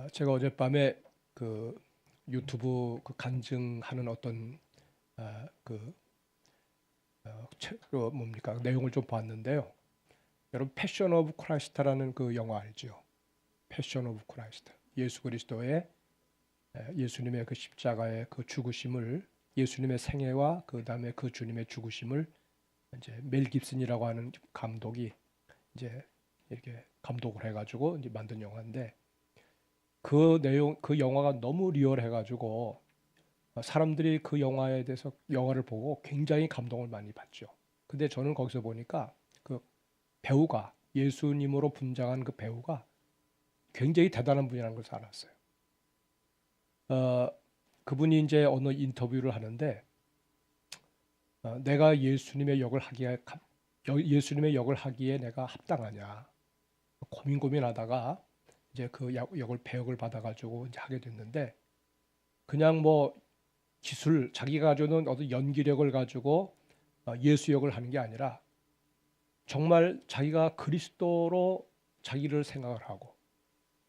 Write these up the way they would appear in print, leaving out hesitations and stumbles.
제가 어젯밤에 그 유튜브 그 간증하는 어떤 그 뭡니까 내용을 좀 봤는데요. 여러분 패션 오브 크라이스트라는 그 영화 알죠? 패션 오브 크라이스트. 예수 그리스도의 예수님의 그 십자가의 그 죽으심을 예수님의 생애와 그다음에 그 주님의 죽으심을 이제 멜 깁슨이라고 하는 감독이 이제 이렇게 감독을 해가지고 이제 만든 영화인데 그 내용 그 영화가 너무 리얼해가지고 사람들이 그 영화에 대해서 영화를 보고 굉장히 감동을 많이 받죠. 근데 저는 거기서 보니까 그 배우가 예수님으로 분장한 그 배우가 굉장히 대단한 분이라는 걸 알았어요. 어, 그분이 이제 어느 인터뷰를 하는데 내가 예수님의 역을 하기에 내가 합당하냐 고민하다가 이제 그 역을 배역을 받아가지고 이제 하게 됐는데 그냥 뭐 자기가 가지고 있는 어떤 연기력을 가지고 예수 역을 하는 게 아니라 정말 자기가 그리스도로 자기를 생각을 하고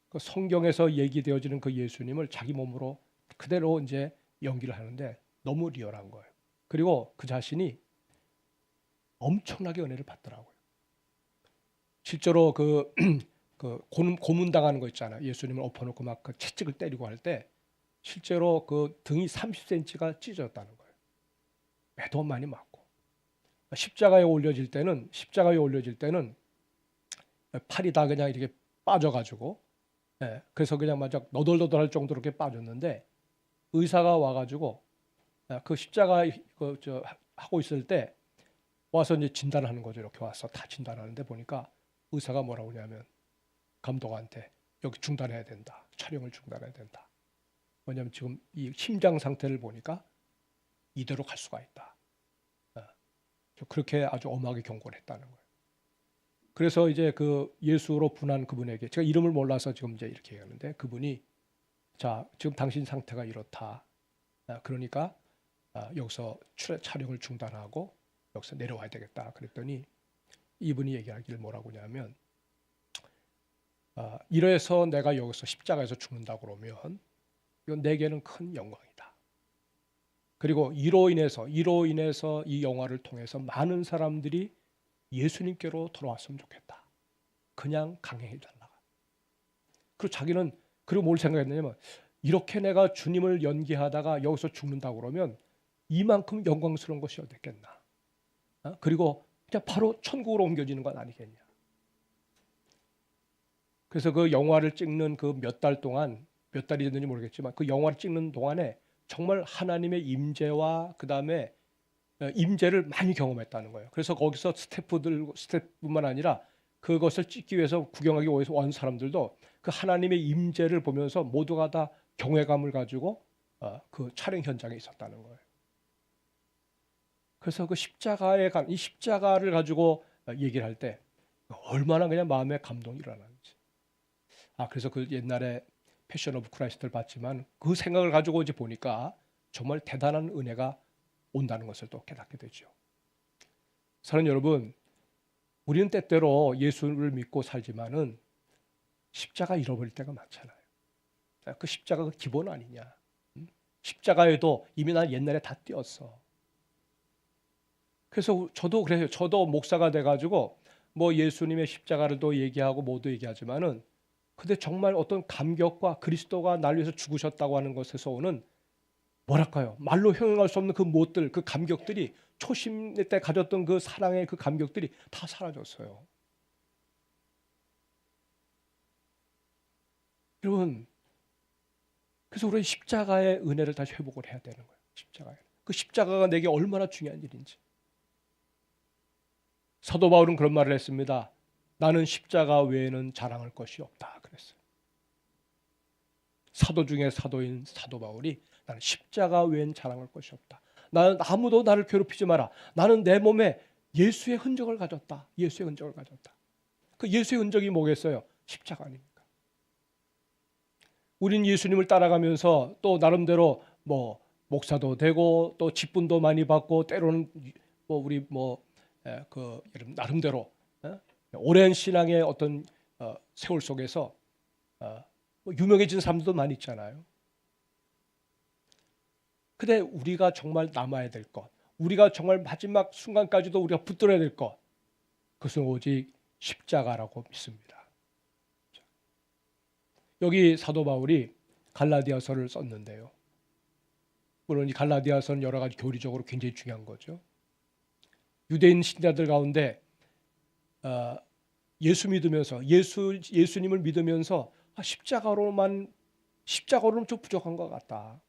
그 성경에서 얘기되어지는 그 예수님을 자기 몸으로 그대로 이제 연기를 하는데 너무 리얼한 거예요. 그리고 그 자신이 엄청나게 은혜를 받더라고요. 실제로 그 고문당하는 거 있잖아요. 예수님을 엎어놓고 막 그 채찍을 때리고 할 때 실제로 그 등이 30cm가 찢어졌다는 거예요. 매도 많이 맞고 십자가에 올려질 때는 팔이 다 그냥 이렇게 빠져가지고 그래서 그냥 막 너덜너덜할 정도로 이렇게 빠졌는데 의사가 와가지고 그 십자가 하고 있을 때 와서 이제 진단하는 거죠. 이렇게 와서 다 진단하는데 보니까 의사가 뭐라고 하냐면 감독한테 여기 중단해야 된다. 촬영을 중단해야 된다. 왜냐하면 지금 이 심장 상태를 보니까 이대로 갈 수가 있다. 그렇게 아주 엄하게 경고를 했다는 거예요. 그래서 이제 그 예수로 분한 그분에게 제가 이름을 몰라서 지금 이제 이렇게 얘기하는데 그분이 자 지금 당신 상태가 이렇다. 그러니까 여기서 촬영을 중단하고 여기서 내려와야 되겠다. 그랬더니 이분이 얘기하기를 뭐라고 하냐면 이래서 내가 여기서 십자가에서 죽는다 그러면 이건 내게는 큰 영광이다. 그리고 이로 인해서 이 영화를 통해서 많은 사람들이 예수님께로 돌아왔으면 좋겠다. 그냥 강행해 달라가. 그리고 뭘 생각했냐면 이렇게 내가 주님을 연기하다가 여기서 죽는다 그러면 이만큼 영광스러운 것이 어딨겠나. 그리고 그냥 바로 천국으로 옮겨지는 건 아니겠냐. 그래서 그 영화를 찍는 그 몇 달 동안 몇 달이 됐는지 모르겠지만 그 영화를 찍는 동안에 정말 하나님의 임재와 그다음에 임재를 많이 경험했다는 거예요. 그래서 거기서 스태프뿐만 아니라 그것을 찍기 위해서 구경하기 위해서 온 사람들도 그 하나님의 임재를 보면서 모두가 다 경외감을 가지고 그 촬영 현장에 있었다는 거예요. 그래서 이 십자가를 가지고 얘기를 할 때 얼마나 그냥 마음에 감동이 일어나는지. 그래서 그 옛날에 패션 오브 크라이스트를 봤지만 그 생각을 가지고 이제 보니까 정말 대단한 은혜가 온다는 것을 또 깨닫게 되죠. 사랑하는 여러분, 우리는 때때로 예수를 믿고 살지만은 십자가 잃어버릴 때가 많잖아요. 그 십자가가 기본 아니냐. 십자가에도 이미 난 옛날에 다 띄었어. 그래서 저도 그래요. 저도 목사가 돼가지고 뭐 예수님의 십자가를 또 얘기하고 모두 얘기하지만은 근데 정말 어떤 감격과 그리스도가 날 위해서 죽으셨다고 하는 것에서 오는 뭐랄까요? 말로 형용할 수 없는 그 못들, 그 감격들이 초심 때 가졌던 그 사랑의 그 감격들이 다 사라졌어요. 여러분, 그래서 우리 십자가의 은혜를 다시 회복을 해야 되는 거예요. 그 십자가가 내게 얼마나 중요한 일인지. 사도 바울은 그런 말을 했습니다. 나는 십자가 외에는 자랑할 것이 없다 그랬어요. 사도 중에 사도인 사도 바울이 나는 십자가 외엔 자랑할 것이 없다. 나는 아무도 나를 괴롭히지 마라. 나는 내 몸에 예수의 흔적을 가졌다. 예수의 흔적을 가졌다. 그 예수의 흔적이 뭐겠어요? 십자가 아닙니까? 우린 예수님을 따라가면서 또 나름대로 뭐 목사도 되고 또 직분도 많이 받고 때로는 뭐 우리 그 나름대로 오랜 신앙의 어떤 세월 속에서 뭐 유명해진 사람들도 많이 있잖아요. 근데 우리가 정말 남아야 될 것, 우리가 정말 마지막 순간까지도 우리가 붙들어야 될 것, 그것은 오직 십자가라고 믿습니다. 여기 사도 바울이 갈라디아서를 썼는데요. 물론 이 갈라디아서는 여러 가지 교리적으로 굉장히 중요한 거죠. 유대인 신자들 가운데 예수 믿으면서 예수님을 믿으면서 십자가로는 좀 부족한 것 같다.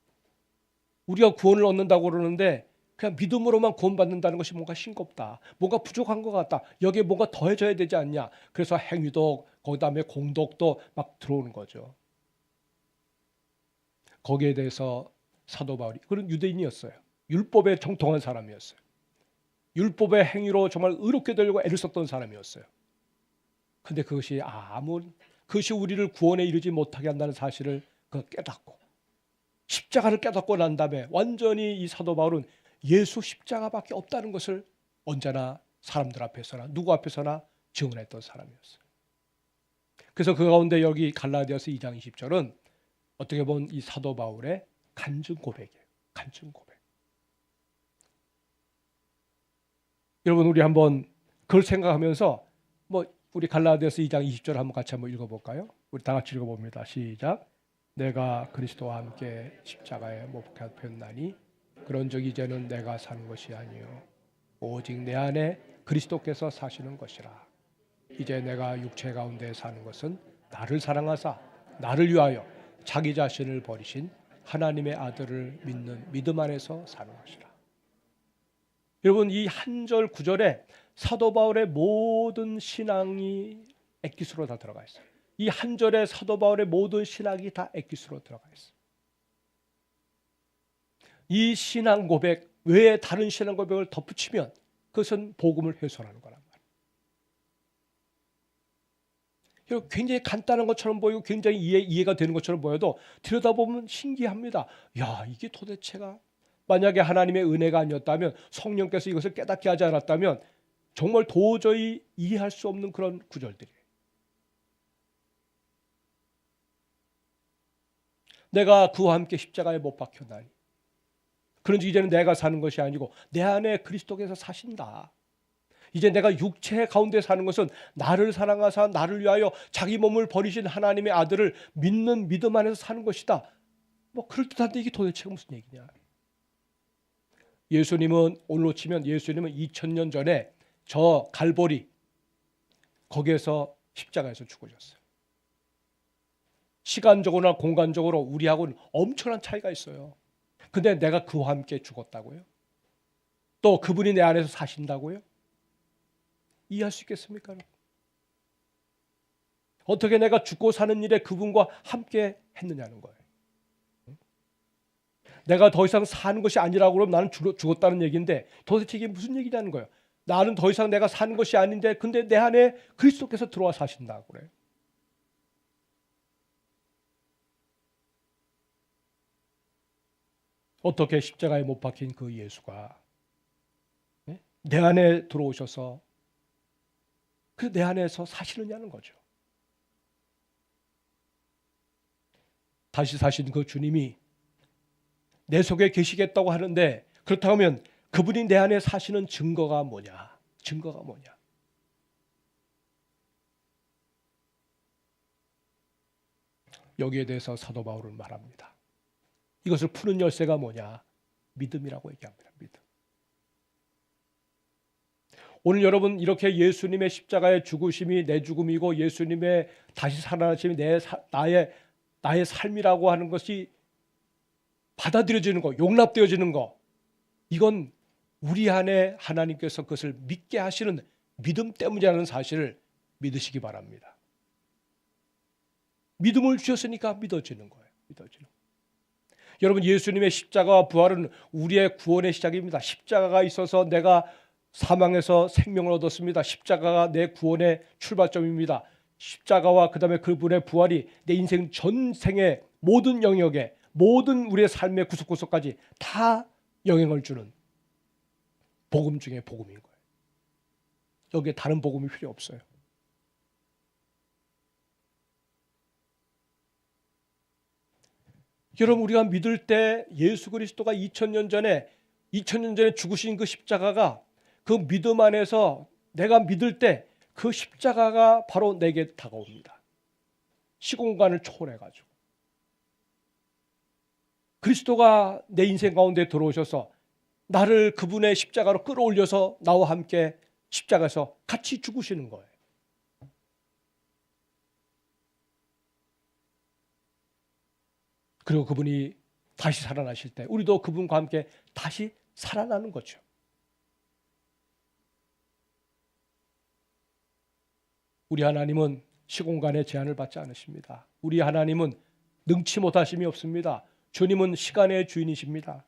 우리가 구원을 얻는다고 그러는데 그냥 믿음으로만 구원받는다는 것이 뭔가 싱겁다. 뭔가 부족한 것 같다. 여기에 뭔가 더해져야 되지 않냐. 그래서 행위도 그다음에 공덕도 막 들어오는 거죠. 거기에 대해서 사도 바울이, 그런 유대인이었어요. 율법에 정통한 사람이었어요. 율법의 행위로 정말 의롭게 되려고 애를 썼던 사람이었어요. 근데 그것이 우리를 구원에 이르지 못하게 한다는 사실을 깨닫고 십자가를 깨닫고 난 다음에 완전히 이 사도 바울은 예수 십자가밖에 없다는 것을 언제나 사람들 앞에서나 누구 앞에서나 증언했던 사람이었어요. 그래서 그 가운데 여기 갈라디아서 2장 20절은 어떻게 보면 이 사도 바울의 간증 고백이에요. 간증 고백. 여러분 우리 한번 그걸 생각하면서 우리 갈라디아서 2장 20절 한번 같이 한번 읽어볼까요? 우리 다 같이 읽어봅니다. 시작. 내가 그리스도와 함께 십자가에 못 박혔나니 그런즉 이제는 내가 사는 것이 아니요 오직 내 안에 그리스도께서 사시는 것이라. 이제 내가 육체 가운데 사는 것은 나를 사랑하사 나를 위하여 자기 자신을 버리신 하나님의 아들을 믿는 믿음 안에서 사는 것이라. 여러분 이 한 절 구절에 사도 바울의 모든 신앙이 엑기스로 다 들어가 있어요. 이 한 절에 사도 바울의 모든 신학이 다 엑기스로 들어가 있어요. 이 신앙 고백 외에 다른 신앙 고백을 덧붙이면 그것은 복음을 훼손하는 거란 말이에요. 굉장히 간단한 것처럼 보이고 굉장히 이해가 되는 것처럼 보여도 들여다보면 신기합니다. 야, 이게 도대체가 만약에 하나님의 은혜가 아니었다면 성령께서 이것을 깨닫게 하지 않았다면 정말 도저히 이해할 수 없는 그런 구절들이에요. 내가 그와 함께 십자가에 못 박혔나니 그런지 이제는 내가 사는 것이 아니고 내 안에 그리스도께서 사신다. 이제 내가 육체 가운데 사는 것은 나를 사랑하사 나를 위하여 자기 몸을 버리신 하나님의 아들을 믿는 믿음 안에서 사는 것이다. 그럴듯한데 이게 도대체 무슨 얘기냐. 예수님은 오늘로 치면 예수님은 2000년 전에 저 갈보리 거기에서 십자가에서 죽으셨어요. 시간적으로나 공간적으로 우리하고는 엄청난 차이가 있어요. 근데 내가 그와 함께 죽었다고요? 또 그분이 내 안에서 사신다고요? 이해할 수 있겠습니까? 어떻게 내가 죽고 사는 일에 그분과 함께 했느냐는 거예요. 내가 더 이상 사는 것이 아니라고 그러면 나는 죽었다는 얘기인데 도대체 이게 무슨 얘기냐는 거예요. 나는 더 이상 내가 사는 것이 아닌데 근데 내 안에 그리스도께서 들어와 사신다고 그래요. 어떻게 십자가에 못 박힌 그 예수가 내 안에 들어오셔서 내 안에서 사시느냐는 거죠. 다시 사신 그 주님이 내 속에 계시겠다고 하는데 그렇다면 그분이 내 안에 사시는 증거가 뭐냐? 증거가 뭐냐? 여기에 대해서 사도 바울은 말합니다. 이것을 푸는 열쇠가 뭐냐? 믿음이라고 얘기합니다. 믿음. 오늘 여러분 이렇게 예수님의 십자가의 죽으심이 내 죽음이고 예수님의 다시 살아나심이 나의 삶이라고 하는 것이 받아들여지는 거, 용납되어지는 거, 이건 우리 안에 하나님께서 그것을 믿게 하시는 믿음 때문이라는 사실을 믿으시기 바랍니다. 믿음을 주셨으니까 믿어지는 거예요. 믿어지는 거예요. 여러분 예수님의 십자가와 부활은 우리의 구원의 시작입니다. 십자가가 있어서 내가 사망에서 생명을 얻었습니다. 십자가가 내 구원의 출발점입니다. 십자가와 그다음에 그분의 부활이 내 인생 전생의 모든 영역에 모든 우리의 삶의 구석구석까지 다 영향을 주는 복음 중에 복음인 거예요. 여기에 다른 복음이 필요 없어요. 여러분, 우리가 믿을 때 예수 그리스도가 2000년 전에 죽으신 그 십자가가, 그 믿음 안에서 내가 믿을 때 그 십자가가 바로 내게 다가옵니다. 시공간을 초월해 가지고 그리스도가 내 인생 가운데 들어오셔서 나를 그분의 십자가로 끌어올려서 나와 함께 십자가에서 같이 죽으시는 거예요. 그리고 그분이 다시 살아나실 때 우리도 그분과 함께 다시 살아나는 거죠. 우리 하나님은 시공간의 제한을 받지 않으십니다. 우리 하나님은 능치 못하심이 없습니다. 주님은 시간의 주인이십니다.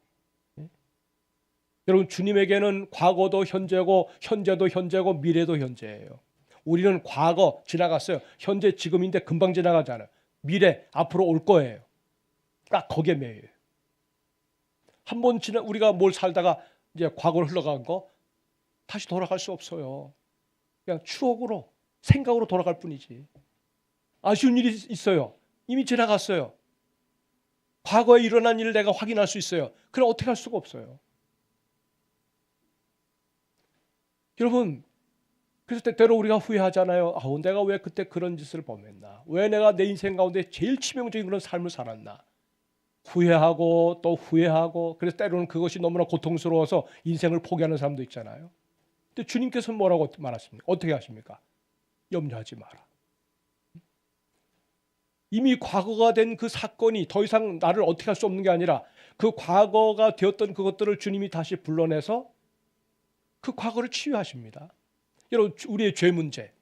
여러분, 주님에게는 과거도 현재고 현재도 현재고 미래도 현재예요. 우리는 과거 지나갔어요. 현재 지금인데 금방 지나가잖아요. 미래 앞으로 올 거예요. 딱 거기에 매여요. 한번 우리가 뭘 살다가 이제 과거로 흘러간 거 다시 돌아갈 수 없어요. 그냥 추억으로, 생각으로 돌아갈 뿐이지. 아쉬운 일이 있어요. 이미 지나갔어요. 과거에 일어난 일을 내가 확인할 수 있어요. 그럼 어떻게 할 수가 없어요. 여러분, 그래서 때때로 우리가 후회하잖아요. 내가 왜 그때 그런 짓을 범했나? 왜 내가 내 인생 가운데 제일 치명적인 그런 삶을 살았나? 후회하고 또 후회하고, 그래서 때로는 그것이 너무나 고통스러워서 인생을 포기하는 사람도 있잖아요. 근데 주님께서는 뭐라고 말하십니까? 어떻게 하십니까? 염려하지 마라. 이미 과거가 된 그 사건이 더 이상 나를 어떻게 할 수 없는 게 아니라 그 과거가 되었던 그것들을 주님이 다시 불러내서 그 과거를 치유하십니다. 여러분, 우리의 죄 문제,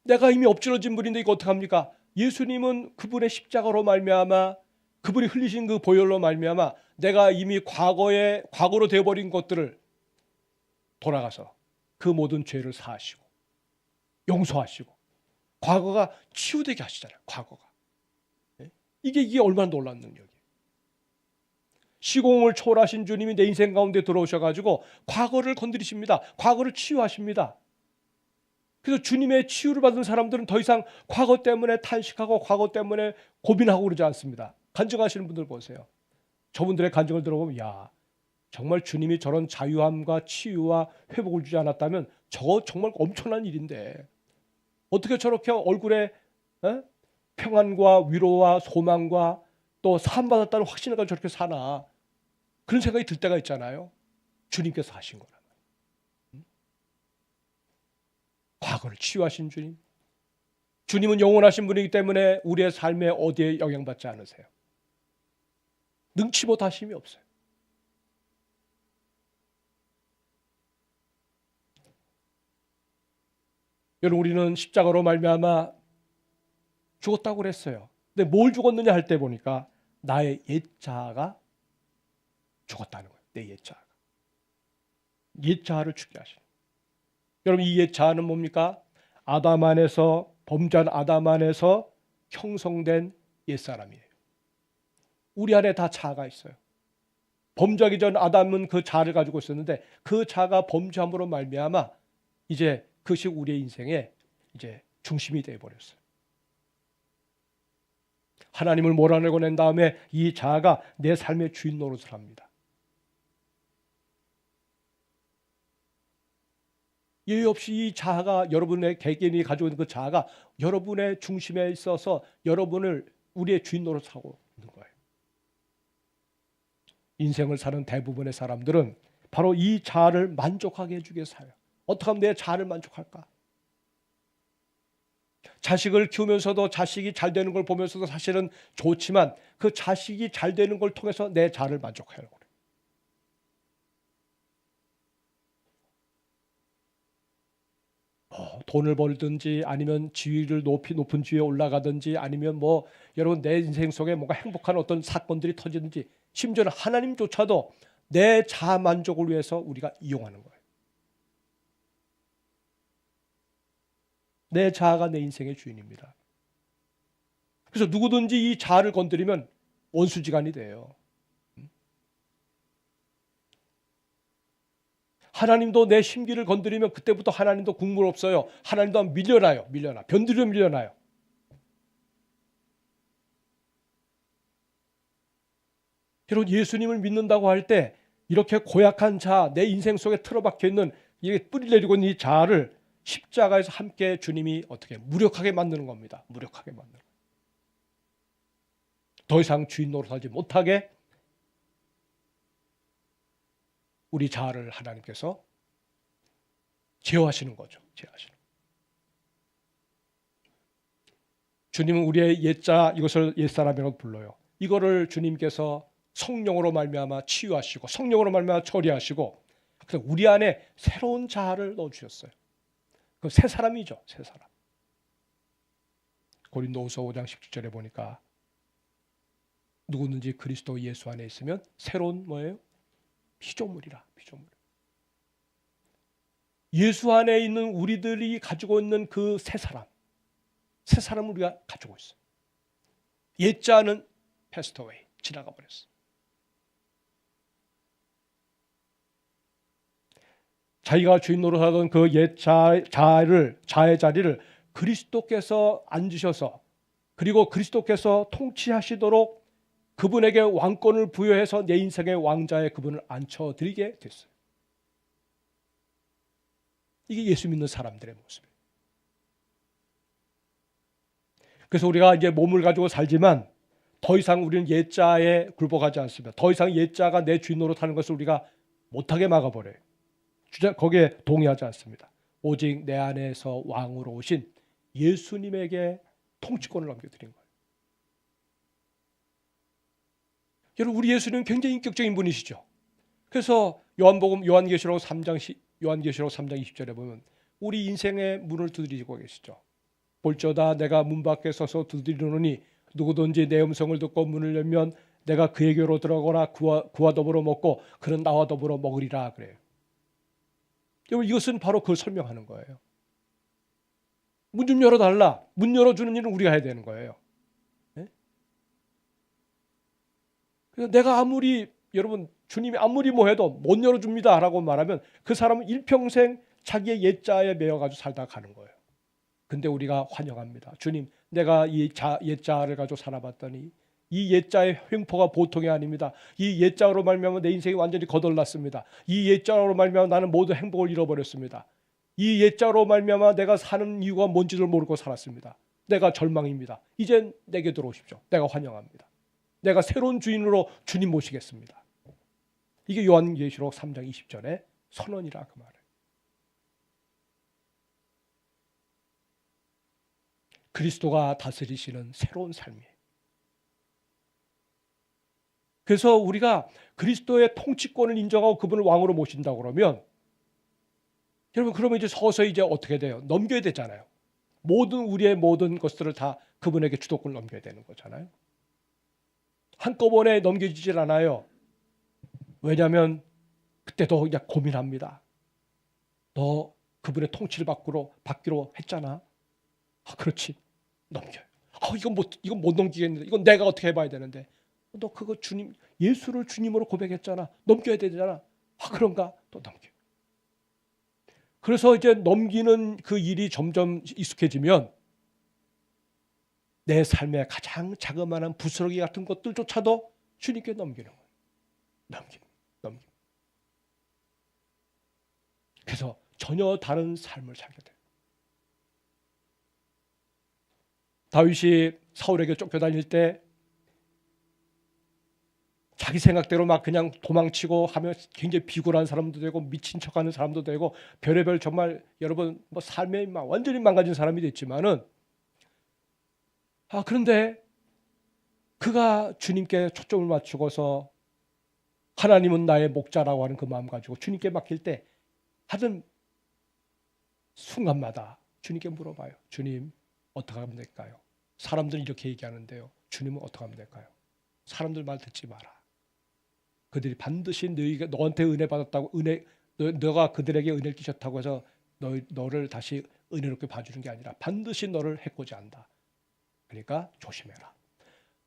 내가 이미 엎질러진 물인데 이거 어떡합니까? 예수님은 그분의 십자가로 말미암아, 그분이 흘리신 그 보혈로 말미암아 내가 이미 과거로 되어버린 것들을 돌아가서 그 모든 죄를 사하시고 용서하시고 과거가 치유되게 하시잖아요. 과거가. 이게 얼마나 놀라운 능력이에요. 시공을 초월하신 주님이 내 인생 가운데 들어오셔가지고 과거를 건드리십니다. 과거를 치유하십니다. 그래서 주님의 치유를 받은 사람들은 더 이상 과거 때문에 탄식하고 과거 때문에 고민하고 그러지 않습니다. 간증하시는 분들 보세요. 저분들의 간증을 들어보면, 야, 정말 주님이 저런 자유함과 치유와 회복을 주지 않았다면 저거 정말 엄청난 일인데 어떻게 저렇게 얼굴에 평안과 위로와 소망과 또 사함받았다는 확신을 가지고 저렇게 사나, 그런 생각이 들 때가 있잖아요. 주님께서 하신 거라면. 과거를 치유하신 주님. 주님은 영원하신 분이기 때문에 우리의 삶에 어디에 영향받지 않으세요. 능치 못하심이 없어요. 여러분, 우리는 십자가로 말미암아 죽었다고 그랬어요. 근데 뭘 죽었느냐 할 때 보니까 나의 옛자아가 죽었다는 거예요. 내 옛자아가. 옛자아를 죽게 하시는. 여러분, 이 옛자아는 뭡니까? 아담 안에서, 범죄한 아담 안에서 형성된 옛사람이에요. 우리 안에 다 자아가 있어요. 범죄하기 전 아담은 그 자아를 가지고 있었는데 그 자아가 범죄함으로 말미암아 이제 그것이 우리의 인생의 이제 중심이 되어 버렸어요. 하나님을 몰아내고 낸 다음에 이 자아가 내 삶의 주인 노릇을 합니다. 예의 없이 이 자아가, 여러분의 개개인이 가지고 있는 그 자아가 여러분의 중심에 있어서 여러분을 우리의 주인 노릇하고 있는 거예요. 인생을 사는 대부분의 사람들은 바로 이 자아를 만족하게 해주기 위해 살아요. 어떻게 하면 내 자아를 만족할까? 자식을 키우면서도 자식이 잘 되는 걸 보면서도 사실은 좋지만 그 자식이 잘 되는 걸 통해서 내 자아를 만족하려고 그래요. 돈을 벌든지 아니면 지위를 높은 지위에 올라가든지 아니면 여러분 내 인생 속에 뭔가 행복한 어떤 사건들이 터지든지 심지어는 하나님조차도 내 자아 만족을 위해서 우리가 이용하는 거예요. 내 자아가 내 인생의 주인입니다. 그래서 누구든지 이 자아를 건드리면 원수지간이 돼요. 하나님도 내 심기를 건드리면 그때부터 하나님도 국물 없어요. 하나님도 밀려나. 변두리로 밀려나요. 여러분, 예수님을 믿는다고 할 때 이렇게 고약한 자, 내 인생 속에 틀어박혀 있는 이 뿌리 내리고 있는 이 자아를 십자가에서 함께 주님이 어떻게 무력하게 만드는 겁니다. 무력하게 만드는 거예요. 더 이상 주인 노릇하지 못하게 우리 자아를 하나님께서 제어하시는 거죠. 제어하시는. 주님은 우리의 옛자, 이것을 옛사람이라고 불러요. 이거를 주님께서 성령으로 말미암아 치유하시고 성령으로 말미암아 처리하시고, 그래서 우리 안에 새로운 자아를 넣어주셨어요. 그 새 사람이죠. 새 사람. 고린도후서 5장 17절에 보니까 누구든지 그리스도 예수 안에 있으면 새로운 뭐예요? 피조물이라. 피조물. 예수 안에 있는 우리들이 가지고 있는 그 새 사람, 새 사람을 우리가 가지고 있어요. 옛자는 패스트웨이, 지나가 버렸어. 자기가 주인 노릇하던 그 옛 자의 자리를 그리스도께서 앉으셔서, 그리고 그리스도께서 통치하시도록 그분에게 왕권을 부여해서 내 인생의 왕자에 그분을 앉혀드리게 됐어요. 이게 예수 믿는 사람들의 모습이에요. 그래서 우리가 이제 몸을 가지고 살지만 더 이상 우리는 옛자에 굴복하지 않습니다. 더 이상 옛자가 내 주인 노릇하는 것을 우리가 못하게 막아버려요. 거기에 동의하지 않습니다. 오직 내 안에서 왕으로 오신 예수님에게 통치권을 넘겨드린 거예요. 여러분, 우리 예수님은 굉장히 인격적인 분이시죠. 그래서 요한계시록 3장 20절에 보면 우리 인생의 문을 두드리고 계시죠. 볼지어다 내가 문 밖에 서서 두드리노니 누구든지 내 음성을 듣고 문을 열면 내가 그에게로 들어가거나 그와 더불어 먹고 그는 나와 더불어 먹으리라 그래요. 여러분, 이것은 바로 그걸 설명하는 거예요. 문 좀 열어달라. 문 열어주는 일은 우리가 해야 되는 거예요. 네? 그래서 내가 여러분, 주님이 아무리 뭐 해도 못 열어줍니다 라고 말하면 그 사람은 일평생 자기의 옛자에 매여가지고 살다 가는 거예요. 근데 우리가 환영합니다. 주님, 내가 이 옛자를 가지고 살아봤더니 이 옛자의 횡포가 보통이 아닙니다. 이 옛자로 말미암아 내 인생이 완전히 거덜났습니다. 이 옛자로 말미암아 나는 모든 행복을 잃어버렸습니다. 이 옛자로 말미암아 내가 사는 이유가 뭔지를 모르고 살았습니다. 내가 절망입니다. 이젠 내게 들어오십시오. 내가 환영합니다. 내가 새로운 주인으로 주님 모시겠습니다. 이게 요한계시록 3장 20절의 선언이라 그 말이에요. 그리스도가 다스리시는 새로운 삶이에요. 그래서 우리가 그리스도의 통치권을 인정하고 그분을 왕으로 모신다고 그러면, 여러분, 그러면 이제 서서히 이제 어떻게 돼요? 넘겨야 되잖아요. 우리의 모든 것들을 다 그분에게 주도권을 넘겨야 되는 거잖아요. 한꺼번에 넘겨지질 않아요. 왜냐하면 그때도 그냥 고민합니다. 너 그분의 통치를 받기로 했잖아. 그렇지. 넘겨요. 이건 못 넘기겠는데. 이건 내가 어떻게 해봐야 되는데. 너 그거 예수를 주님으로 고백했잖아. 넘겨야 되잖아. 그런가? 또 넘겨. 그래서 이제 넘기는 그 일이 점점 익숙해지면 내 삶의 가장 자그마한 부스러기 같은 것들조차도 주님께 넘기는 거예요. 넘기는. 그래서 전혀 다른 삶을 살게 돼요. 다윗이 사울에게 쫓겨다닐 때 자기 생각대로 막 그냥 도망치고 하면 굉장히 비굴한 사람도 되고 미친 척하는 사람도 되고 별의별 정말 여러분 뭐 삶에 완전히 망가진 사람이 됐지만은 그런데 그가 주님께 초점을 맞추고서 하나님은 나의 목자라고 하는 그 마음 가지고 주님께 맡길 때 하던 순간마다 주님께 물어봐요. 주님, 어떻게 하면 될까요? 사람들은 이렇게 얘기하는데요. 주님은 어떻게 하면 될까요? 사람들 말 듣지 마라. 그들이 반드시 너한테 은혜 받았다고 너가 그들에게 은혜를 끼쳤다고 해서 너를 다시 은혜롭게 봐주는 게 아니라 반드시 너를 해코지 한다. 그러니까 조심해라.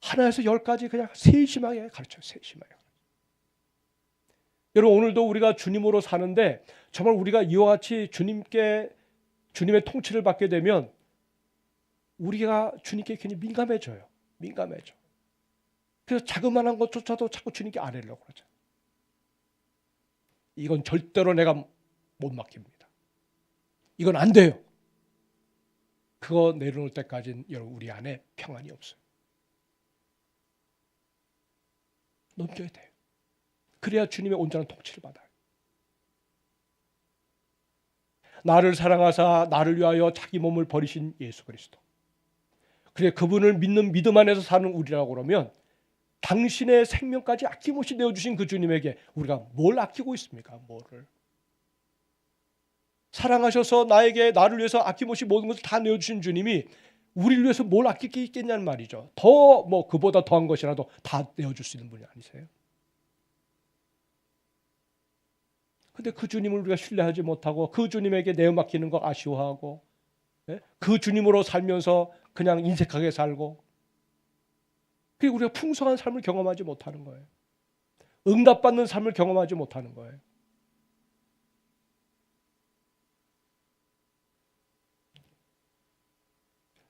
하나에서 10까지 그냥 세심하게 가르쳐요. 세심하게. 여러분, 오늘도 우리가 주님으로 사는데 정말 우리가 이와 같이 주님의 통치를 받게 되면 우리가 주님께 괜히 민감해져요. 민감해져. 그래서 자그마한 것조차도 자꾸 주님께 아뢰려고 그러죠. 이건 절대로 내가 못 맡깁니다. 이건 안 돼요. 그거 내려놓을 때까지는 여러분 우리 안에 평안이 없어요. 넘겨야 돼요. 그래야 주님의 온전한 통치를 받아요. 나를 사랑하사 나를 위하여 자기 몸을 버리신 예수 그리스도. 그래 그분을 믿는 믿음 안에서 사는 우리라고 그러면 당신의 생명까지 아낌없이 내어주신 그 주님에게 우리가 뭘 아끼고 있습니까? 뭐를? 사랑하셔서 나를 위해서 아낌없이 모든 것을 다 내어주신 주님이 우리를 위해서 뭘 아낄 게 있겠냐는 말이죠. 더 그보다 더한 것이라도 다 내어줄 수 있는 분이 아니세요? 근데 그 주님을 우리가 신뢰하지 못하고 그 주님에게 내어 맡기는 거 아쉬워하고 그 주님으로 살면서 그냥 인색하게 살고 그리고 우리가 풍성한 삶을 경험하지 못하는 거예요. 응답받는 삶을 경험하지 못하는 거예요.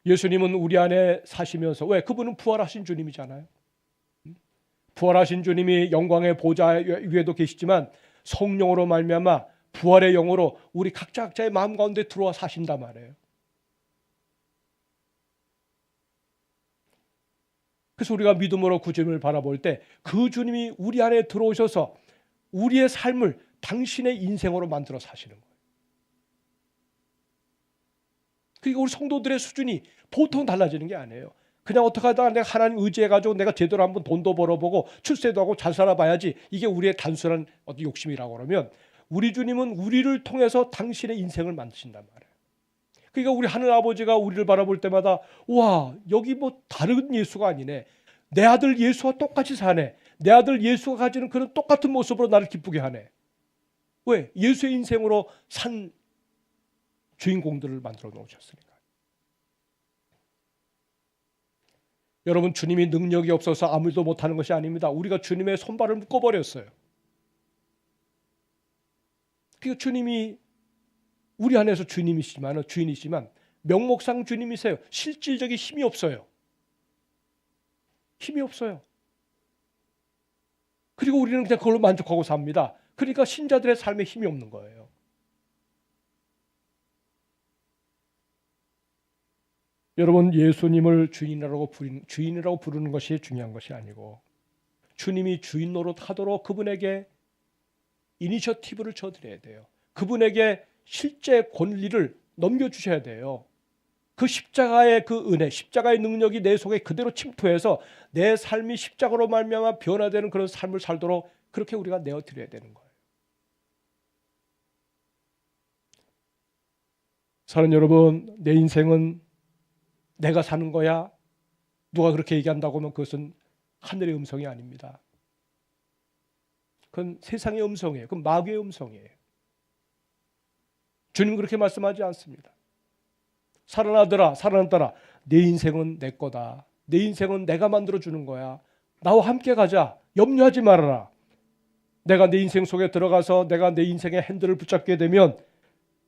예수님은 우리 안에 사시면서 왜? 그분은 부활하신 주님이잖아요. 부활하신 주님이 영광의 보좌 위에도 계시지만 성령으로 말미암아 부활의 영으로 우리 각자의 마음 가운데 들어와 사신단 말이에요. 그래서 우리가 믿음으로 그 주님을 바라볼 때 그 주님이 우리 안에 들어오셔서 우리의 삶을 당신의 인생으로 만들어 사시는 거예요. 그러니까 우리 성도들의 수준이 보통 달라지는 게 아니에요. 그냥 어떻게 하다가 내가 하나님 의지해가지고 내가 제대로 한번 돈도 벌어보고 출세도 하고 잘 살아봐야지 이게 우리의 단순한 어떤 욕심이라고 그러면 우리 주님은 우리를 통해서 당신의 인생을 만드신단 말이에요. 그러니까 우리 하늘 아버지가 우리를 바라볼 때마다 와 여기 다른 예수가 아니네. 내 아들 예수와 똑같이 사네. 내 아들 예수가 가지는 그런 똑같은 모습으로 나를 기쁘게 하네. 왜? 예수의 인생으로 산 주인공들을 만들어 놓으셨으니까. 여러분 주님이 능력이 없어서 아무도 못하는 것이 아닙니다. 우리가 주님의 손발을 묶어버렸어요. 그러니까 주님이 우리 안에서 주인이시지만 명목상 주님이세요. 실질적인 힘이 없어요. 힘이 없어요. 그리고 우리는 그냥 그걸로 만족하고 삽니다. 그러니까 신자들의 삶에 힘이 없는 거예요. 여러분 예수님을 주인이라고 부르는 것이 중요한 것이 아니고 주님이 주인 노릇하도록 그분에게 이니셔티브를 줘드려야 돼요. 그분에게 실제 권리를 넘겨주셔야 돼요. 그 십자가의 그 은혜, 십자가의 능력이 내 속에 그대로 침투해서 내 삶이 십자가로 말미암아 변화되는 그런 삶을 살도록 그렇게 우리가 내어드려야 되는 거예요. 사랑하는 여러분, 내 인생은 내가 사는 거야. 누가 그렇게 얘기한다고 하면 그것은 하늘의 음성이 아닙니다. 그건 세상의 음성이에요. 그건 마귀의 음성이에요. 주님은 그렇게 말씀하지 않습니다. 살아나더라, 살아났더라. 내 인생은 내 거다. 내 인생은 내가 만들어주는 거야. 나와 함께 가자. 염려하지 말아라. 내가 내 인생 속에 들어가서 내가 내 인생의 핸들을 붙잡게 되면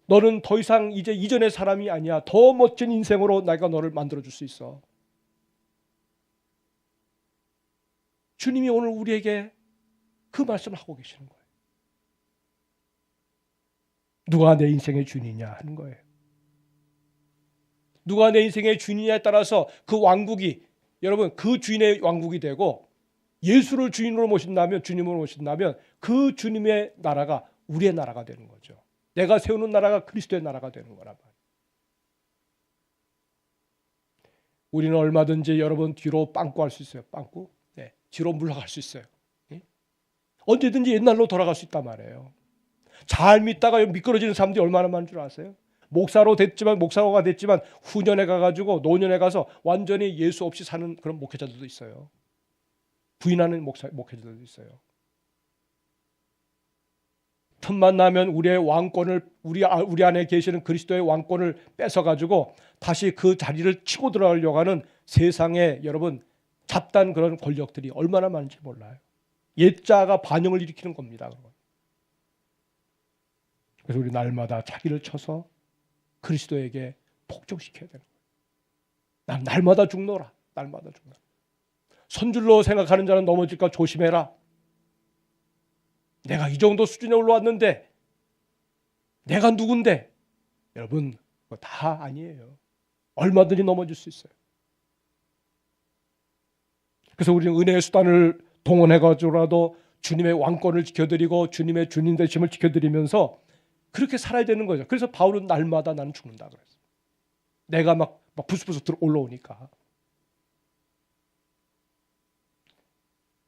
너는 더 이상 이제 이전의 사람이 아니야. 더 멋진 인생으로 내가 너를 만들어줄 수 있어. 주님이 오늘 우리에게 그 말씀을 하고 계시는 거예요. 누가 내 인생의 주인이냐 하는 거예요. 누가 내 인생의 주인이냐에 따라서 그 왕국이 여러분 그 주인의 왕국이 되고 예수를 주인으로 모신다면 주님으로 모신다면 그 주님의 나라가 우리의 나라가 되는 거죠. 내가 세우는 나라가 그리스도의 나라가 되는 거란 말이에요. 우리는 얼마든지 여러분 뒤로 빵꾸 할 수 있어요. 빵꾸? 네, 뒤로 물러갈 수 있어요. 네? 언제든지 옛날로 돌아갈 수 있단 말이에요. 잘 믿다가 미끄러지는 사람들이 얼마나 많은 줄 아세요? 목사가 됐지만 후년에 가가지고 노년에 가서 완전히 예수 없이 사는 그런 목회자들도 있어요. 부인하는 목회자들도 있어요. 틈만 나면 우리의 왕권을 우리 안에 계시는 그리스도의 왕권을 뺏어가지고 다시 그 자리를 치고 들어가려고 하는 세상에 여러분 잡단 그런 권력들이 얼마나 많은지 몰라요. 옛자가 반영을 일으키는 겁니다. 그래서 우리 날마다 자기를 쳐서 그리스도에게 복종시켜야 되는 거예요. 난 날마다 죽노라. 날마다 죽노라. 선줄로 생각하는 자는 넘어질까 조심해라. 내가 이 정도 수준에 올라왔는데 내가 누군데? 여러분, 그거 다 아니에요. 얼마든지 넘어질 수 있어요. 그래서 우리는 은혜의 수단을 동원해가지고라도 주님의 왕권을 지켜드리고 주님의 주님 되심을 지켜드리면서 그렇게 살아야 되는 거죠. 그래서 바울은 날마다 나는 죽는다 그랬어요. 내가 막 부스부스 올라오니까.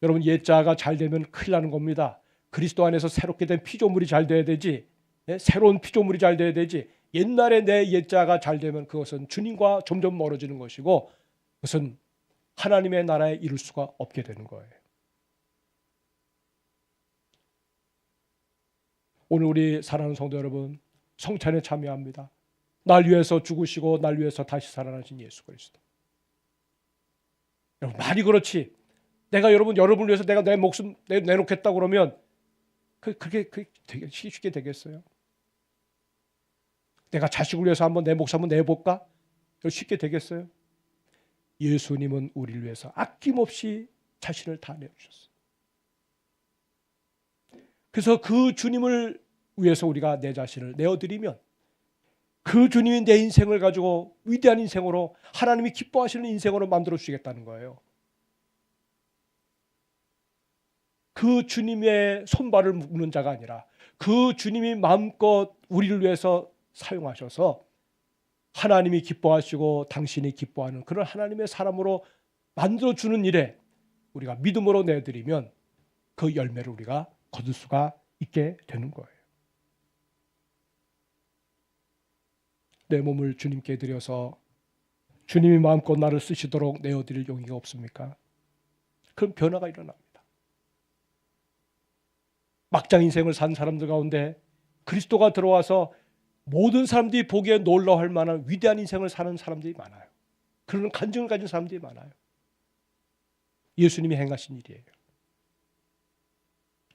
여러분, 옛자가 잘 되면 큰일 나는 겁니다. 그리스도 안에서 새롭게 된 피조물이 잘 돼야 되지. 새로운 피조물이 잘 돼야 되지. 옛날에 내 옛자가 잘 되면 그것은 주님과 점점 멀어지는 것이고 그것은 하나님의 나라에 이룰 수가 없게 되는 거예요. 오늘 우리 사랑하는 성도 여러분, 성찬에 참여합니다. 날 위해서 죽으시고 날 위해서 다시 살아나신 예수 그리스도. 여러분, 말이 그렇지. 내가 여러분을 위해서 내가 내 목숨 내놓겠다 그러면 그게 되게 쉽게 되겠어요? 내가 자식을 위해서 한번 내 목숨 한번 내볼까? 쉽게 되겠어요? 예수님은 우리를 위해서 아낌없이 자신을 다 내주셨어요. 그래서 그 주님을 위해서 우리가 내 자신을 내어드리면 그 주님이 내 인생을 가지고 위대한 인생으로 하나님이 기뻐하시는 인생으로 만들어 주시겠다는 거예요. 그 주님의 손발을 묶는 자가 아니라 그 주님이 마음껏 우리를 위해서 사용하셔서 하나님이 기뻐하시고 당신이 기뻐하는 그런 하나님의 사람으로 만들어주는 일에 우리가 믿음으로 내드리면 그 열매를 우리가 거둘 수가 있게 되는 거예요. 내 몸을 주님께 드려서 주님이 마음껏 나를 쓰시도록 내어드릴 용의가 없습니까? 그럼 변화가 일어납니다. 막장 인생을 산 사람들 가운데 그리스도가 들어와서 모든 사람들이 보기에 놀라워할 만한 위대한 인생을 사는 사람들이 많아요. 그런 간증을 가진 사람들이 많아요. 예수님이 행하신 일이에요.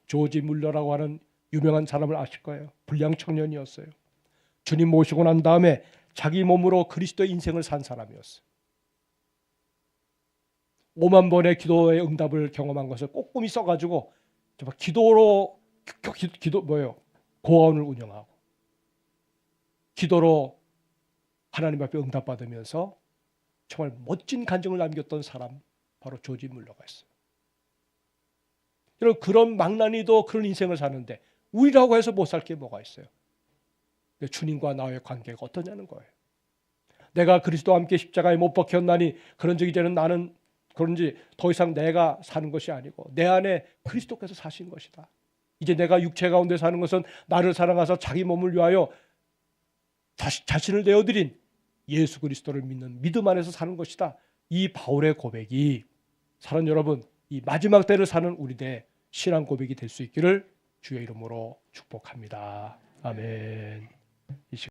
조지 물러라고 하는 유명한 사람을 아실 거예요. 불량 청년이었어요. 주님 모시고 난 다음에 자기 몸으로 그리스도의 인생을 산 사람이었어요. 5만 번의 기도의 응답을 경험한 것을 꼼꼼히 써가지고 기도로 고아원을 운영하고 기도로 하나님 앞에 응답받으면서 정말 멋진 간증을 남겼던 사람 바로 조지 물러가 있어요. 여러분, 그런 망나니도 그런 인생을 사는데 우리라고 해서 못 살 게 뭐가 있어요? 주님과 나의 관계가 어떠냐는 거예요. 내가 그리스도와 함께 십자가에 못 박혔나니 그런즉 이제는 나는 그런지 더 이상 내가 사는 것이 아니고 내 안에 그리스도께서 사신 것이다. 이제 내가 육체 가운데 사는 것은 나를 사랑하사 자기 몸을 위하여 자신을 내어드린 예수 그리스도를 믿는 믿음 안에서 사는 것이다. 이 바울의 고백이 사랑하는 여러분, 이 마지막 때를 사는 우리들의 신앙 고백이 될 수 있기를 주의 이름으로 축복합니다. 아멘.